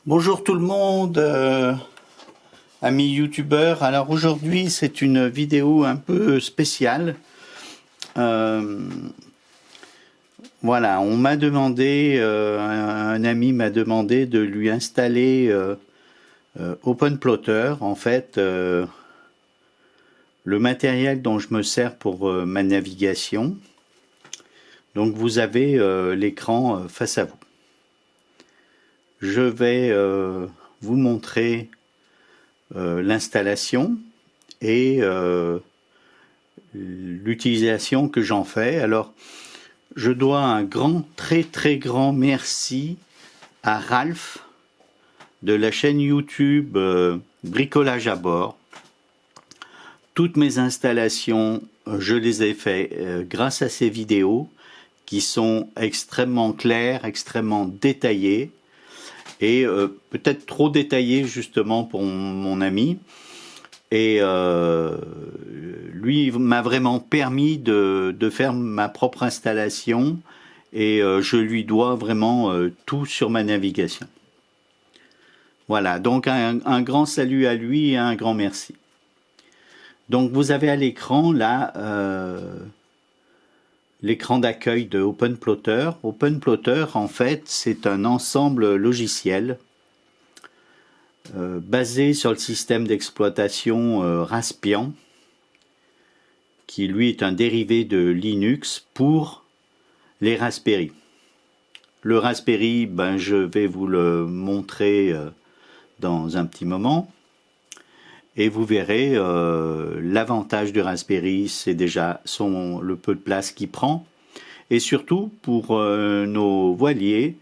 Bonjour tout le monde, amis youtubeurs. Alors aujourd'hui c'est une vidéo un peu spéciale. Euh, voilà, on m'a demandé, un ami m'a demandé de lui installer OpenPlotter. En fait, le matériel dont je me sers pour ma navigation. Donc vous avez l'écran face à vous. Je vais vous montrer l'installation et l'utilisation que j'en fais. Alors, je dois un très grand merci à Ralph de la chaîne YouTube Bricolage à bord. Toutes mes installations, je les ai fait grâce à ces vidéos qui sont extrêmement claires, extrêmement détaillées et peut-être trop détaillées justement pour mon ami. Et lui m'a vraiment permis de faire ma propre installation et je lui dois vraiment tout sur ma navigation. Voilà, donc un grand salut à lui et un grand merci. Donc vous avez à l'écran là l'écran d'accueil de OpenPlotter. OpenPlotter en fait c'est un ensemble logiciel basé sur le système d'exploitation Raspbian, qui lui est un dérivé de Linux pour les Raspberry. Le Raspberry, ben, je vais vous le montrer dans un petit moment. Et vous verrez, l'avantage du Raspberry, c'est déjà le peu de place qu'il prend. Et surtout, pour nos voiliers,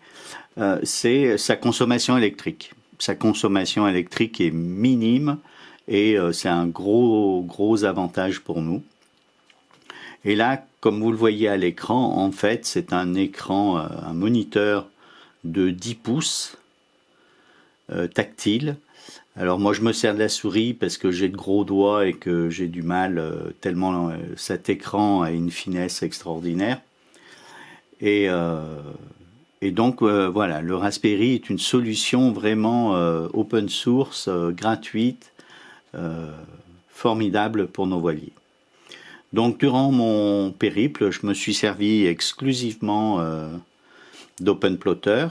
c'est sa consommation électrique. Sa consommation électrique est minime et c'est un gros avantage pour nous. Et là, comme vous le voyez à l'écran, en fait, c'est un écran, un moniteur de 10 pouces tactile. Alors moi, je me sers de la souris parce que j'ai de gros doigts et que j'ai du mal, tellement cet écran a une finesse extraordinaire. Et donc, voilà, le Raspberry est une solution vraiment open source, gratuite, formidable pour nos voiliers. Donc durant mon périple, je me suis servi exclusivement d'OpenPlotter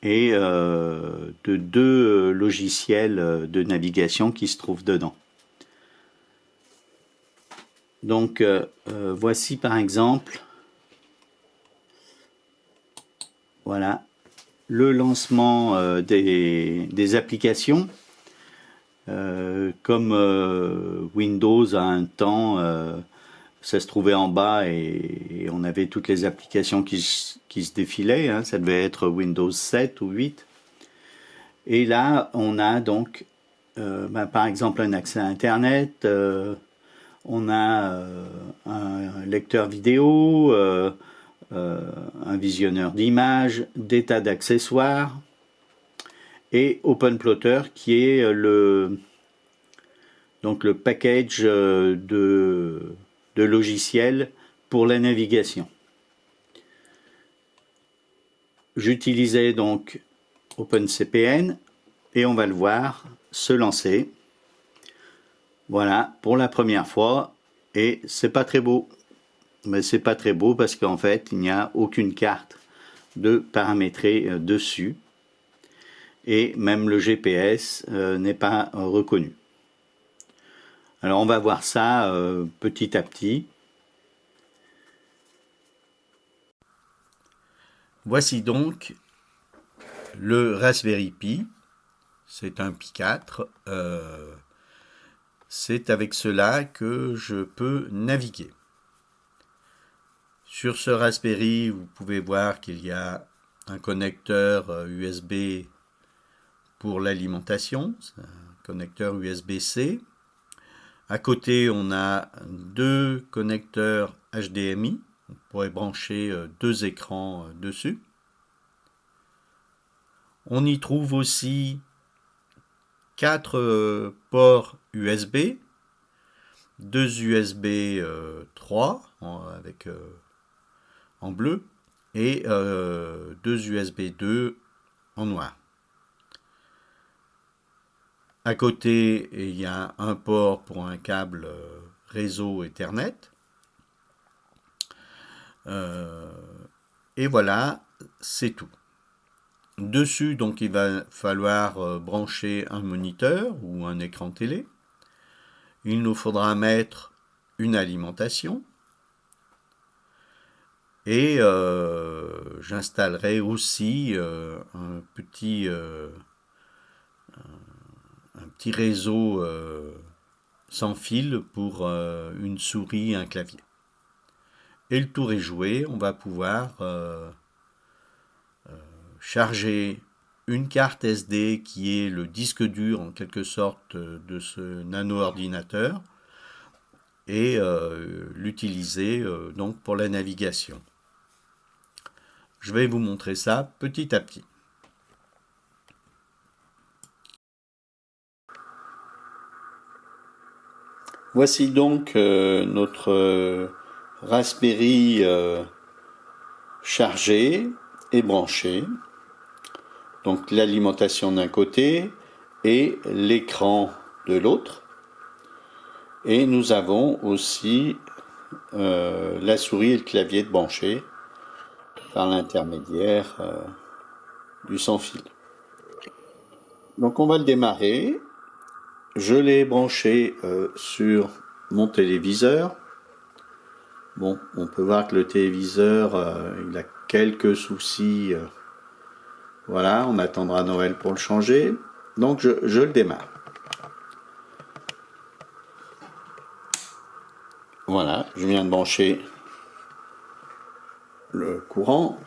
et de deux logiciels de navigation qui se trouvent dedans. Donc voici par exemple, voilà, le lancement des applications. Comme Windows à un temps, ça se trouvait en bas et on avait toutes les applications qui se défilaient, hein, ça devait être Windows 7 ou 8. Et là, on a donc, par exemple, un accès à Internet, on a un lecteur vidéo, un visionneur d'images, des tas d'accessoires, et OpenPlotter qui est donc le package de logiciels pour la navigation. J'utilisais donc OpenCPN et on va le voir se lancer. Voilà, pour la première fois, et c'est pas très beau. Mais c'est pas très beau parce qu'en fait, il n'y a aucune carte de paramétrer dessus. Et même le GPS n'est pas reconnu. Alors on va voir ça petit à petit. Voici donc le Raspberry Pi. C'est un Pi 4. C'est avec cela que je peux naviguer. Sur ce Raspberry, vous pouvez voir qu'il y a un connecteur USB pour l'alimentation, c'est un connecteur USB-C. À côté, on a deux connecteurs HDMI. On pourrait brancher deux écrans dessus. On y trouve aussi quatre ports USB, deux USB 3 avec en bleu et deux USB 2 en noir. À côté, il y a un port pour un câble réseau Ethernet. Et voilà, c'est tout. Dessus, donc, il va falloir brancher un moniteur ou un écran télé. Il nous faudra mettre une alimentation. Et j'installerai aussi un petit réseau sans fil pour une souris et un clavier. Et le tour est joué, on va pouvoir charger une carte SD qui est le disque dur en quelque sorte de ce nano-ordinateur et l'utiliser donc pour la navigation. Je vais vous montrer ça petit à petit. Voici donc notre Raspberry chargé et branché. Donc l'alimentation d'un côté et l'écran de l'autre. Et nous avons aussi la souris et le clavier de branché par l'intermédiaire du sans fil. Donc on va le démarrer. Je l'ai branché sur mon téléviseur. Bon, on peut voir que le téléviseur il a quelques soucis. Voilà, on attendra Noël pour le changer. Donc je le démarre. Voilà, je viens de brancher le courant.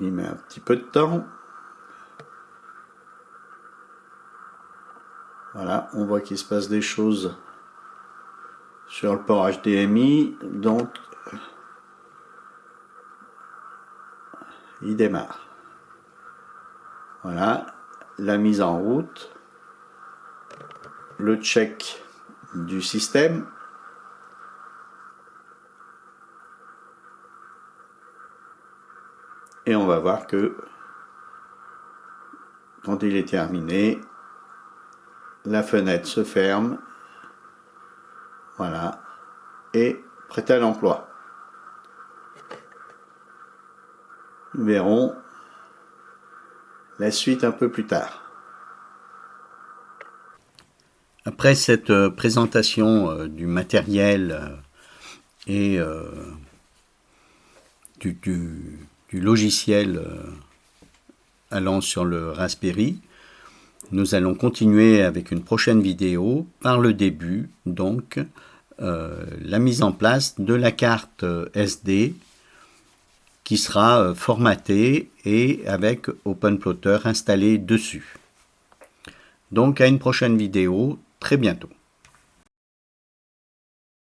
Il met un petit peu de temps. Voilà, on voit qu'il se passe des choses sur le port HDMI, donc il démarre. Voilà, la mise en route, le check du système. Et on va voir que quand il est terminé, la fenêtre se ferme. Voilà, et prêt à l'emploi. Nous verrons la suite un peu plus tard. Après cette présentation du matériel et du logiciel allant sur le Raspberry, nous allons continuer avec une prochaine vidéo par le début, donc la mise en place de la carte SD qui sera formatée et avec OpenPlotter installé dessus. Donc à une prochaine vidéo, très bientôt.